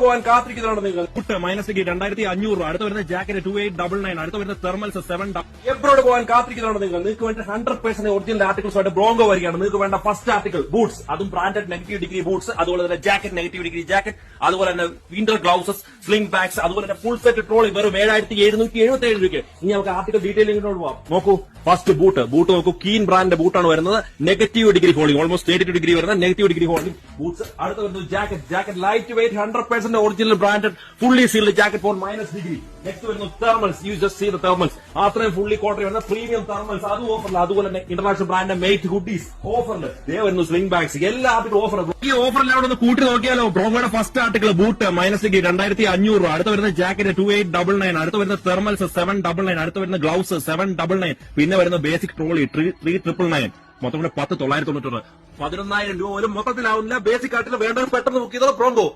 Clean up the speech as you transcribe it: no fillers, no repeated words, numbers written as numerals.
പോകാൻ കാത്തിരിക്കുന്നതാണ് നിങ്ങൾ. -ഡിഗ്രി 2500 രൂപ. അടുത്ത വരുന്ന ജാക്കറ്റ് 2899. അടുത്ത വരുന്ന തെർമൽസ് 7. എബ്രോഡ് പോകാൻ കാത്തിരിക്കുന്നതാണ് നിങ്ങൾ. നിങ്ങൾക്ക് വേണ്ട 100% ഒറിജിനൽ ആർട്ടിക്കിൾസ് ആയിട്ട് ബ്രോങ്കോ വരികയാണ്. നിങ്ങൾക്ക് വേണ്ട ഫസ്റ്റ് ആർട്ടിക്കിൾ ബൂട്ട്സ്, അതും ബ്രാൻഡഡ് നെഗറ്റീവ് ഡിഗ്രി ബൂട്ട്സ്, അതുപോലെ തന്നെ ജാക്കറ്റ് നെഗറ്റീവ് ഡിഗ്രി ജാക്കറ്റ്, അതുപോലെ തന്നെ വിന്റർ ഗ്ലൗസസ്, സ്ലിംഗ് ബാഗ്സ്, അതുപോലെ തന്നെ ഫുൾ സെറ്റ് ട്രോളി വെറും 7777 രൂപയ്ക്ക്. ഇനി നമുക്ക് ആർട്ടിക്കൽ ഡീറ്റെയിലിംഗിനോട് പോവാം. നോക്കൂ, ഫസ്റ്റ് ബൂട്ട് നോക്കൂ, കീൻ ബ്രാൻഡിന്റെ ബൂട്ടാണ് വരുന്നത്. Negative degree holding, almost 32 degree വരുന്ന നെഗറ്റീവ് ഡിഗ്രി ഹോൾഡിംഗ് ബൂട്ട്സ്. അടുത്ത വരുന്നത് jacket light weight 100% original branded fully sealed jacket for -degree. Next വരുന്നു thermals. You just see the thermals. അത്രയും ഫുള്ളി കോട്ടൺ വരുന്ന പ്രീമിയം തെർമൽസ്, അതും ഓഫറിൽ. അതുപോലെ തന്നെ ഇന്റർനാഷണൽ ബ്രാൻഡ് മെയ്റ്റ് ഹുഡീസ് ഓഫറിൽ. ദേ വരുന്നു സ്ലിംഗ് ബാഗ്സ്, എല്ലാ ആർട്ടിക്കലും ഓഫർ. ഈ ഓഫറിൽ അവിടെ ഒന്ന് കൂട്ടി നോക്കിയാലോ. ബ്രോങ്കോയുടെ ഫസ്റ്റ് ആർട്ടിക്കിൾ ബൂട്ട് -ഡിഗ്രി 2500 രൂപ. അടുത്ത വരുന്ന ജാക്കറ്റ് 2899. അടുത്ത വരുന്ന തെർമൽസ് 799. അടുത്ത വരുന്ന ഗ്ലൗസ് 799. പിന്നെ വരുന്ന ബേസിക് ട്രോളി 3999. മൊത്തം 10,990. 11,000 രൂപ പോലും മൊത്തത്തിലാവില്ല. ബേസിക് ആർട്ടിക്കിൾ വേണ്ടത് പെട്ടെന്ന് ബുക്ക് ചെയ്തോ ബ്രോങ്കോ.